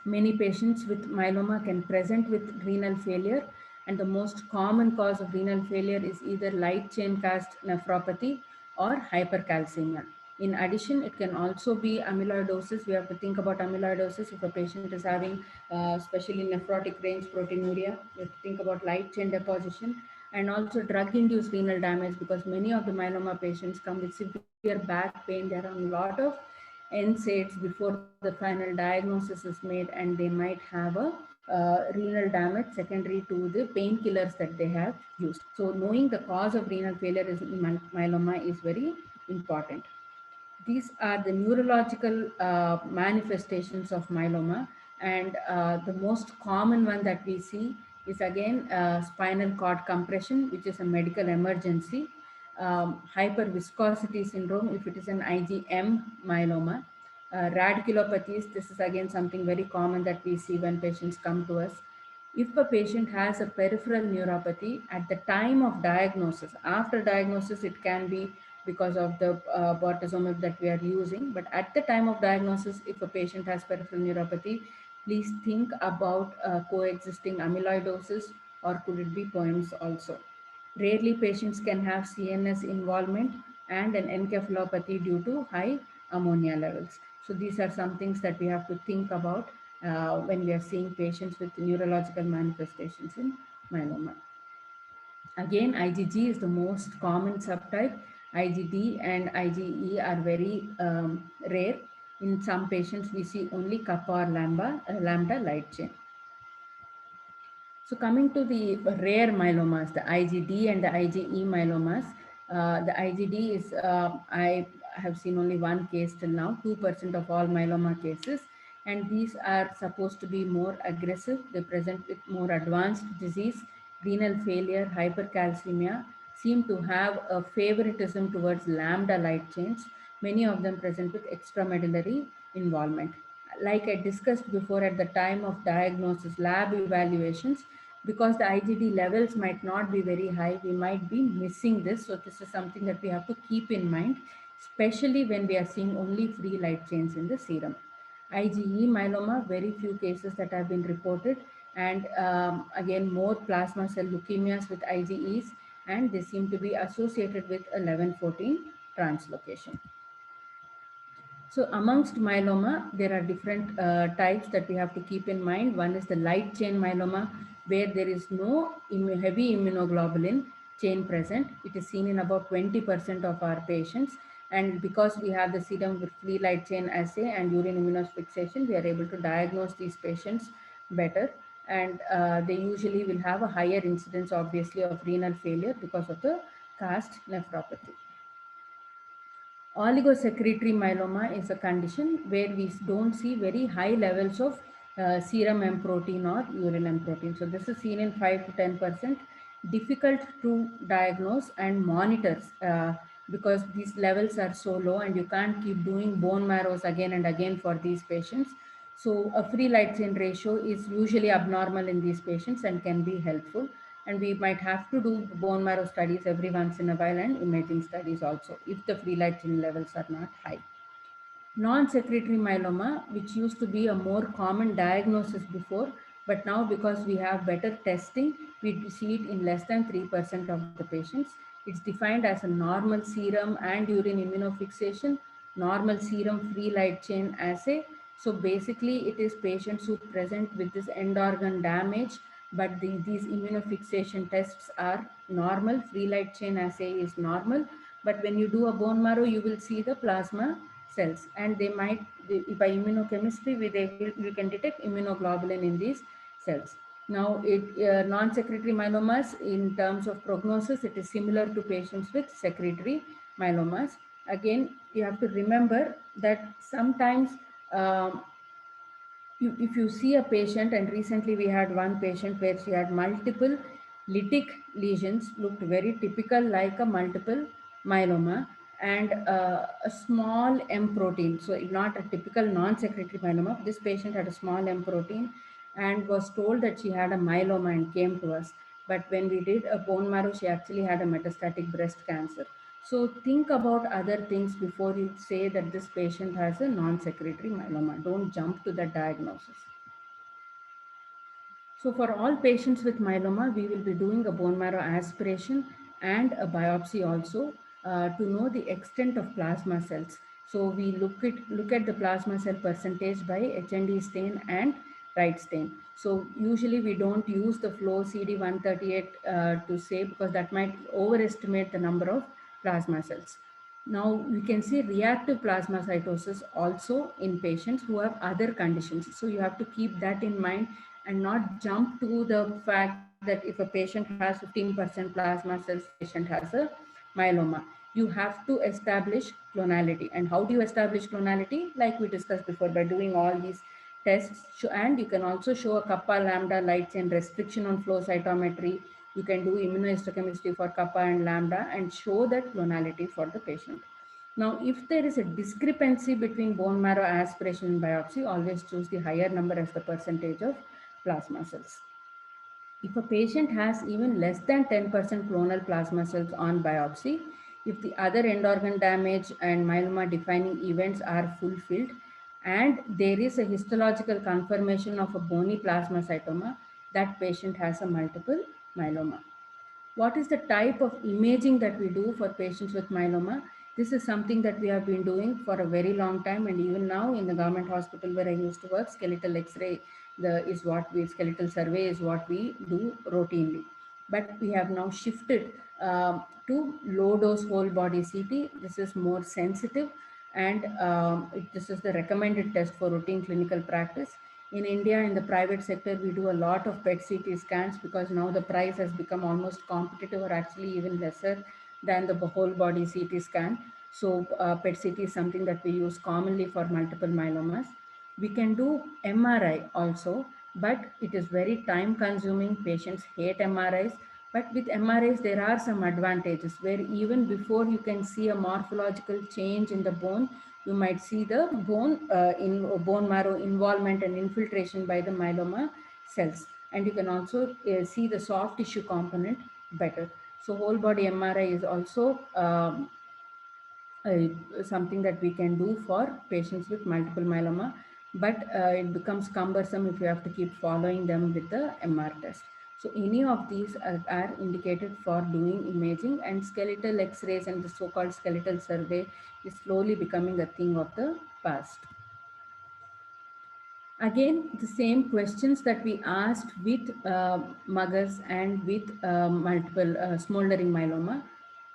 Many patients with myeloma can present with renal failure, and the most common cause of renal failure is either light chain cast nephropathy or hypercalcemia. In addition, it can also be amyloidosis. We have to think about amyloidosis if a patient is having, especially nephrotic range proteinuria. We have to think about light chain deposition, and also drug-induced renal damage, because many of the myeloma patients come with severe back pain. They are on a lot of NSAIDs before the final diagnosis is made, and they might have a renal damage secondary to the painkillers that they have used. So knowing the cause of renal failure is myeloma is very important. These are the neurological manifestations of myeloma, and the most common one that we see is again spinal cord compression, which is a medical emergency. Hyperviscosity syndrome, if it is an IgM myeloma. Radiculopathies, this is again something very common that we see when patients come to us. If a patient has a peripheral neuropathy at the time of diagnosis, after diagnosis it can be because of the bortezomib that we are using, but at the time of diagnosis, if a patient has peripheral neuropathy, please think about coexisting amyloidosis, or could it be POEMS also. Rarely patients can have CNS involvement and an encephalopathy due to high ammonia levels. So these are some things that we have to think about when we are seeing patients with neurological manifestations in myeloma. Again, IgG is the most common subtype. IgD and IgE are very rare. In some patients, we see only kappa or lambda light chain. So coming to the rare myelomas, the IgD and the IgE myelomas, the IgD is, I have seen only one case till now, 2% of all myeloma cases, and these are supposed to be more aggressive. They present with more advanced disease, renal failure, hypercalcemia, seem to have a favoritism towards lambda light chains. many of them present with extramedullary involvement. Like I discussed before, at the time of diagnosis, lab evaluations, because the IgD levels might not be very high, we might be missing this. So this is something that we have to keep in mind, especially when we are seeing only free light chains in the serum. IgE myeloma, very few cases that have been reported, and again, more plasma cell leukemias with IgEs, and they seem to be associated with 11-14 translocation. So amongst myeloma, there are different types that we have to keep in mind. One is the light chain myeloma, where there is no heavy immunoglobulin chain present. It is seen in about 20% of our patients. And because we have the serum with free light chain assay and urine immunofixation, we are able to diagnose these patients better. And they usually will have a higher incidence, obviously, of renal failure because of the cast nephropathy. Oligosecretory myeloma is a condition where we don't see very high levels of serum M protein or urine M protein. So this is seen in 5 to 10%. Difficult to diagnose and monitor because these levels are so low and you can't keep doing bone marrows again and again for these patients. So a free light chain ratio is usually abnormal in these patients and can be helpful. And we might have to do bone marrow studies every once in a while and imaging studies also if the free light chain levels are not high. Non-secretory myeloma, which used to be a more common diagnosis before, but now because we have better testing, we see it in less than 3% of the patients. It's defined as a normal serum and urine immunofixation, normal serum free light chain assay. So basically it is patients who present with this end organ damage, but these immunofixation tests are normal, free light chain assay is normal, but when you do a bone marrow, you will see the plasma cells, and they might, by immunochemistry, we can detect immunoglobulin in these cells. Now, non-secretory myelomas, in terms of prognosis, it is similar to patients with secretory myelomas. Again, you have to remember that sometimes if you see a patient, and recently we had one patient where she had multiple lytic lesions, looked very typical like a multiple myeloma, and a small M protein. So not a typical non-secretory myeloma. This patient had a small M protein and was told that she had a myeloma and came to us. But when we did a bone marrow, she actually had a metastatic breast cancer. So think about other things before you say that this patient has a non-secretory myeloma. Don't jump to that diagnosis. So for all patients with myeloma, we will be doing a bone marrow aspiration and a biopsy also to know the extent of plasma cells. So we look at the plasma cell percentage by HND stain and right stain. So usually we don't use the flow CD138 to say, because that might overestimate the number of plasma cells. Now we can see reactive plasmacytosis also in patients who have other conditions. So you have to keep that in mind and not jump to the fact that if a patient has 15% plasma cells, the patient has a myeloma. You have to establish clonality. And how do you establish clonality? Like we discussed before, by doing all these tests. And you can also show a kappa lambda light chain restriction on flow cytometry. You can do immunohistochemistry for kappa and lambda and show that clonality for the patient. Now, if there is a discrepancy between bone marrow aspiration and biopsy, always choose the higher number as the percentage of plasma cells. If a patient has even less than 10% clonal plasma cells on biopsy, if the other end organ damage and myeloma defining events are fulfilled, and there is a histological confirmation of a bony plasmacytoma, that patient has a multiple myeloma. What is the type of imaging that we do for patients with myeloma? This is something that we have been doing for a very long time, and even now in the government hospital where I used to work, skeletal X-ray skeletal survey is what we do routinely. But we have now shifted to low dose whole body CT. This is more sensitive, and this is the recommended test for routine clinical practice. In India, in the private sector, we do a lot of PET CT scans because now the price has become almost competitive, or actually even lesser than the whole body CT scan. So PET CT is something that we use commonly for multiple myelomas. We can do MRI also, but it is very time consuming. Patients hate MRIs. But with MRIs, there are some advantages where even before you can see a morphological change in the bone, you might see the bone marrow involvement and infiltration by the myeloma cells. And you can also see the soft tissue component better. So whole body MRI is also something that we can do for patients with multiple myeloma, but it becomes cumbersome if you have to keep following them with the MR test. So any of these are indicated for doing imaging, and skeletal X-rays and the so-called skeletal survey is slowly becoming a thing of the past. Again, the same questions that we asked with MUGUS and with multiple smoldering myeloma.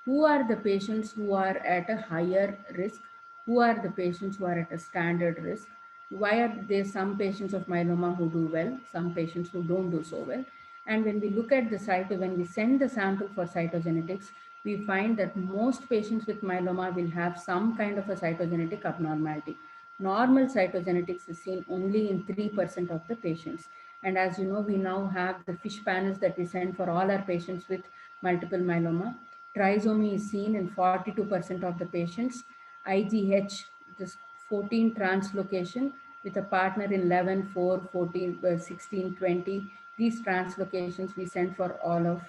Who are the patients who are at a higher risk? Who are the patients who are at a standard risk? Why are there some patients of myeloma who do well, some patients who don't do so well? And when we look at the when we send the sample for cytogenetics, we find that most patients with myeloma will have some kind of a cytogenetic abnormality. Normal cytogenetics is seen only in 3% of the patients. And as you know, we now have the FISH panels that we send for all our patients with multiple myeloma. Trisomy is seen in 42% of the patients. IGH, this 14 translocation with a partner in 11, 4, 14, 16, 20. These translocations we send for all of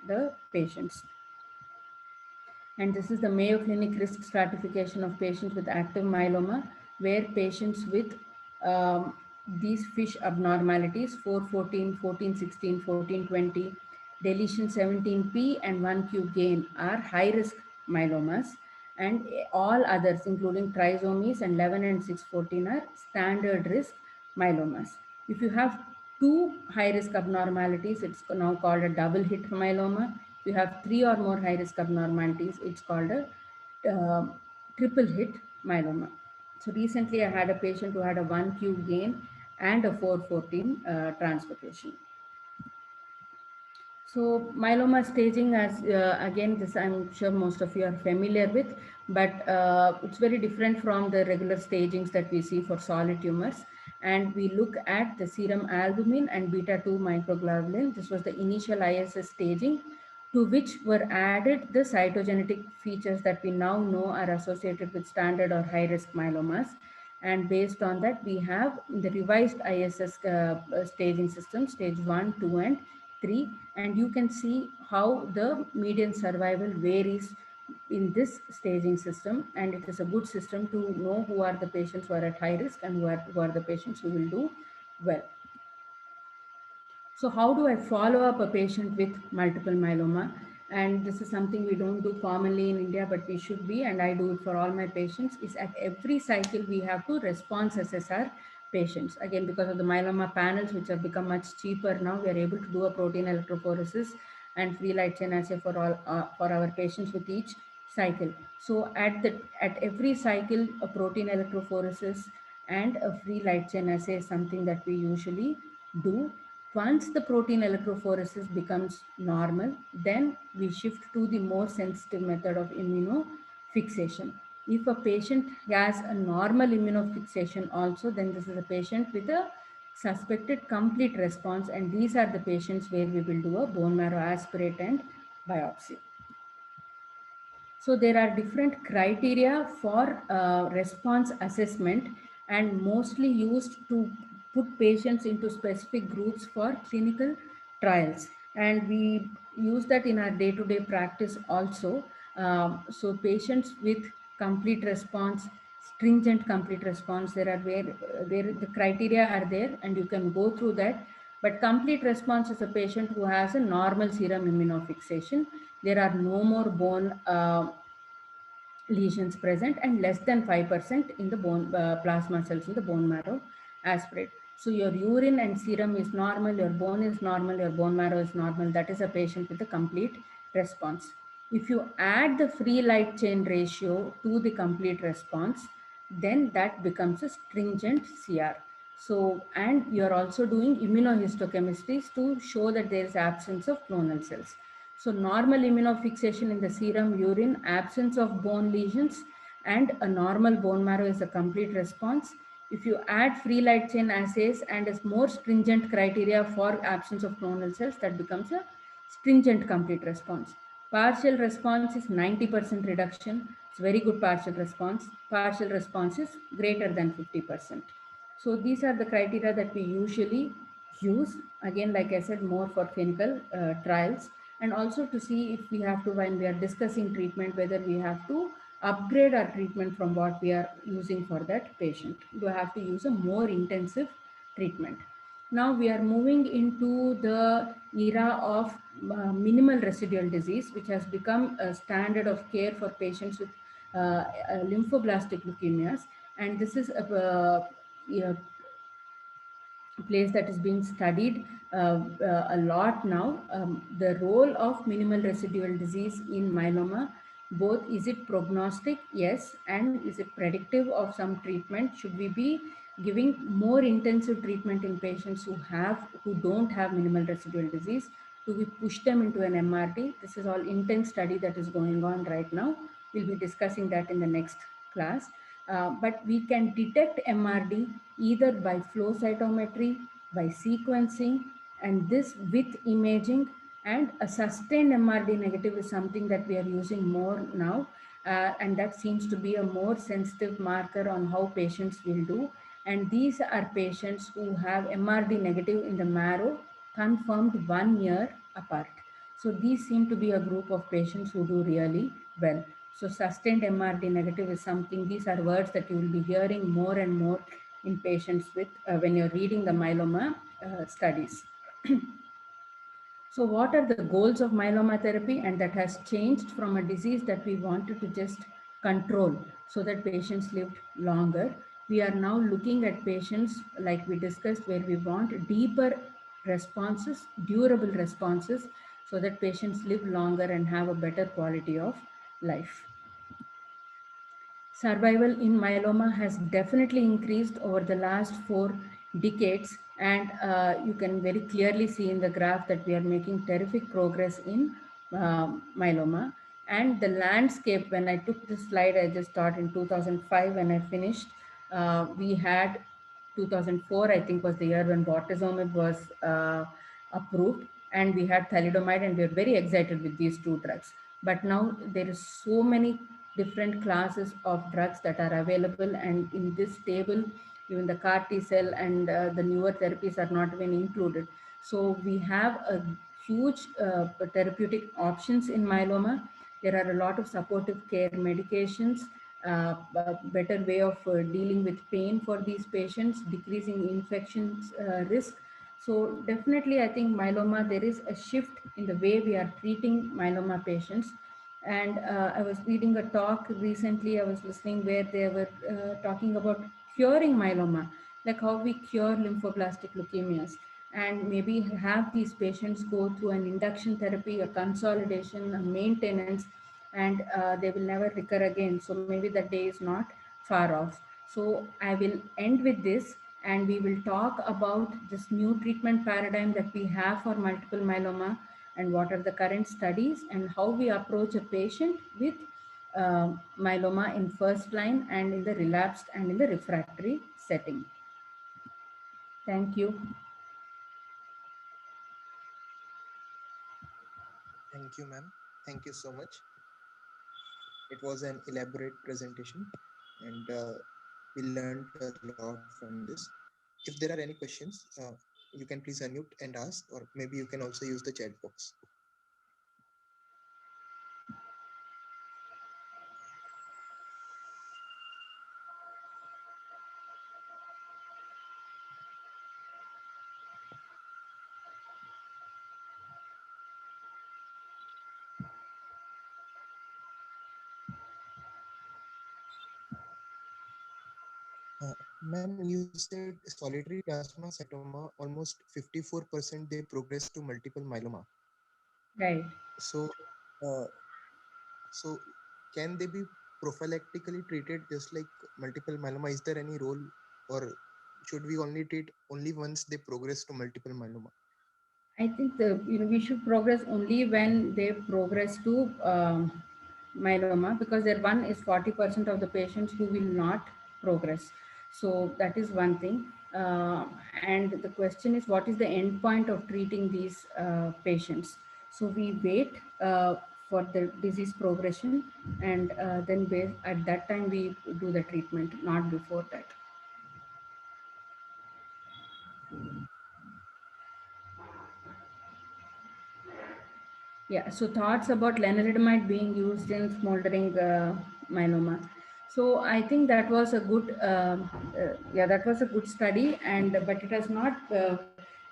the patients. And this is the Mayo Clinic risk stratification of patients with active myeloma, where patients with these FISH abnormalities, 414, 1416, 1420, deletion 17p and 1q gain are high risk myelomas, and all others including trisomies and 11 and 614 are standard risk myelomas. If you have two high risk abnormalities, it's now called a double hit myeloma. If you have three or more high risk abnormalities, it's called a triple hit myeloma. So recently I had a patient who had a 1q gain and a 414 translocation. So myeloma staging, as again, this I'm sure most of you are familiar with, but it's very different from the regular stagings that we see for solid tumors. And we look at the serum albumin and beta-2 microglobulin. This was the initial ISS staging, to which were added the cytogenetic features that we now know are associated with standard or high-risk myelomas. And based on that, we have the revised ISS staging system, stage 1, 2, and 3. And you can see how the median survival varies in this staging system. And it is a good system to know who are the patients who are at high risk and who are the patients who will do well. So how do I follow up a patient with multiple myeloma? And this is something we don't do commonly in India, but we should be, and I do it for all my patients, is at every cycle we have to response assess our patients. Again, because of the myeloma panels, which have become much cheaper now, we are able to do a protein electrophoresis and free light chain assay for our patients with each cycle. So at every cycle, a protein electrophoresis and a free light chain assay is something that we usually do. Once the protein electrophoresis becomes normal, then we shift to the more sensitive method of immunofixation. If a patient has a normal immunofixation also, then this is a patient with a suspected complete response, and these are the patients where we will do a bone marrow aspirate and biopsy. So there are different criteria for response assessment, and mostly used to put patients into specific groups for clinical trials. And we use that in our day-to-day practice also. So patients with complete response, stringent complete response, there are where the criteria are there and you can go through that. But complete response is a patient who has a normal serum immunofixation. There are no more bone lesions present and less than 5% in the bone plasma cells in the bone marrow aspirate. So your urine and serum is normal, your bone is normal, your bone marrow is normal. That is a patient with a complete response. If you add the free light chain ratio to the complete response, then that becomes a stringent CR. So, and you're also doing immunohistochemistries to show that there is absence of clonal cells. So normal immunofixation in the serum, urine, absence of bone lesions, and a normal bone marrow is a complete response. If you add free light chain assays and a more stringent criteria for absence of clonal cells, that becomes a stringent complete response. Partial response is 90% reduction. It's very good partial response. Partial response is greater than 50%. So these are the criteria that we usually use. Again, like I said, more for clinical trials, and also to see if we have to, when we are discussing treatment, whether we have to upgrade our treatment from what we are using for that patient. Do I have to use a more intensive treatment? Now we are moving into the era of minimal residual disease, which has become a standard of care for patients with lymphoblastic leukemias. And this is a place that is being studied a lot now. The role of minimal residual disease in myeloma, both is it prognostic? Yes. And is it predictive of some treatment? Should we be giving more intensive treatment in patients who don't have minimal residual disease? Do we push them into an MRD? This is all intense study that is going on right now. We'll be discussing that in the next class. But we can detect MRD either by flow cytometry, by sequencing, and this with imaging. And a sustained MRD negative is something that we are using more now, and that seems to be a more sensitive marker on how patients will do. And these are patients who have MRD negative in the marrow confirmed 1 year apart. So these seem to be a group of patients who do really well. So sustained MRD negative is something, these are words that you will be hearing more and more in patients with, when you're reading the myeloma studies. So what are the goals of myeloma therapy? And that has changed from a disease that we wanted to just control so that patients lived longer. We are now looking at patients, like we discussed, where we want deeper responses, durable responses, so that patients live longer and have a better quality of life. Survival in myeloma has definitely increased over the last 4 decades, and you can very clearly see in the graph that we are making terrific progress in myeloma. And the landscape, when I took this slide, I just thought in 2005 when I finished, we had 2004, I think, was the year when bortezomib was approved, and we had thalidomide, and we are very excited with these two drugs. But now there is so many different classes of drugs that are available, and in this table, even the CAR T cell and the newer therapies are not even included. So we have a huge therapeutic options in myeloma. There are a lot of supportive care medications, a better way of dealing with pain for these patients, decreasing infections risk. So definitely, I think myeloma, there is a shift in the way we are treating myeloma patients. And I was reading a talk recently, I was listening, where they were talking about curing myeloma, like how we cure lymphoblastic leukemias, and maybe have these patients go through an induction therapy, a consolidation, a maintenance, and they will never recur again. So maybe that day is not far off. So I will end with this, and we will talk about this new treatment paradigm that we have for multiple myeloma, and what are the current studies, and how we approach a patient with myeloma in first line and in the relapsed and in the refractory setting. Thank you. Thank you, ma'am. Thank you so much. It was an elaborate presentation, and we learned a lot from this. If there are any questions, you can please unmute and ask, or maybe you can also use the chat box. Ma'am, you said solitary plasmacytoma, almost 54% they progress to multiple myeloma. Right. So, uh, so can they be prophylactically treated just like multiple myeloma? Is there any role, or should we only treat only once they progress to multiple myeloma? I think we should progress only when they progress to myeloma, because there one is 40% of the patients who will not progress. So that is one thing. And the question is, what is the end point of treating these patients? So we wait for the disease progression, and then at that time we do the treatment, not before that. Yeah, so thoughts about lenalidomide being used in smoldering myeloma. So I think that was a good, yeah, that was a good study, and but it has not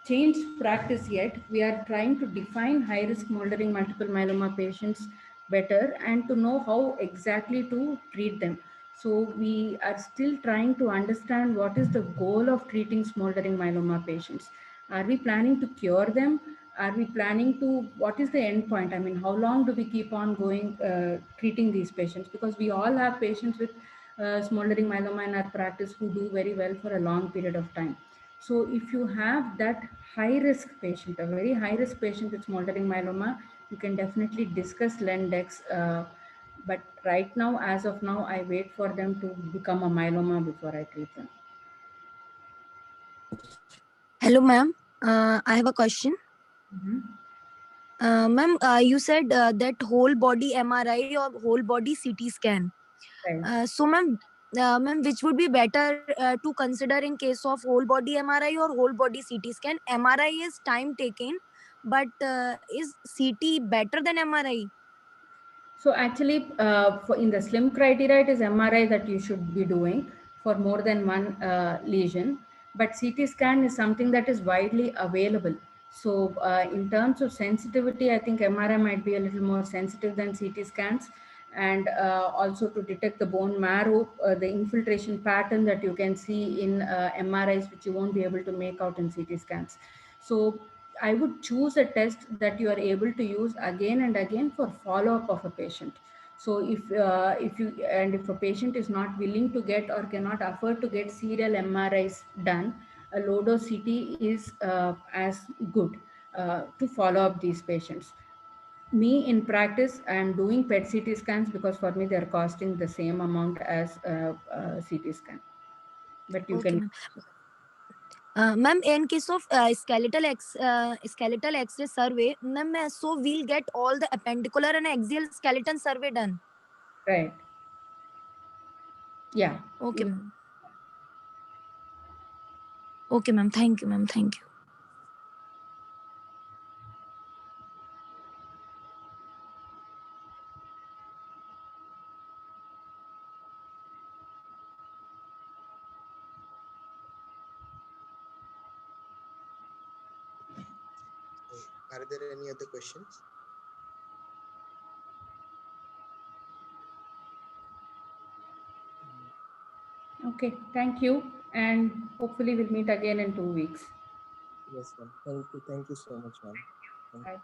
changed practice yet. We are trying to define high-risk smoldering multiple myeloma patients better and to know how exactly to treat them. So we are still trying to understand what is the goal of treating smoldering myeloma patients. Are we planning to cure them? Are we planning to, what is the end point? I mean, how long do we keep on going treating these patients? Because we all have patients with smoldering myeloma in our practice who do very well for a long period of time. So if you have that high risk patient, a very high risk patient with smoldering myeloma, you can definitely discuss Lendex. But right now, as of now, I wait for them to become a myeloma before I treat them. Hello, ma'am. I have a question. Ma'am, you said that whole body MRI or whole body CT scan. Right. So, ma'am, which would be better to consider in case of whole body MRI or whole body CT scan? MRI is time taken, but is CT better than MRI? So actually, for in the SLIM criteria, it is MRI that you should be doing for more than one lesion. But CT scan is something that is widely available. So in terms of sensitivity, I think MRI might be a little more sensitive than CT scans. And also to detect the bone marrow, the infiltration pattern that you can see in MRIs, which you won't be able to make out in CT scans. So I would choose a test that you are able to use again and again for follow-up of a patient. So if a patient is not willing to get or cannot afford to get serial MRIs done, a low dose CT is as good to follow up these patients. Me in practice, I am doing PET CT scans because for me they are costing the same amount as CT scan. But you Okay, can. ma'am. Ma'am, in case of skeletal X-ray survey, ma'am, so we'll get all the appendicular and axial skeleton survey done. Right. Yeah. Okay, ma'am. Okay, ma'am. Thank you, ma'am. Thank you. Are there any other questions? Okay, thank you. And hopefully we'll meet again in 2 weeks. Yes, ma'am. Thank you so much, ma'am. Thank you. Bye.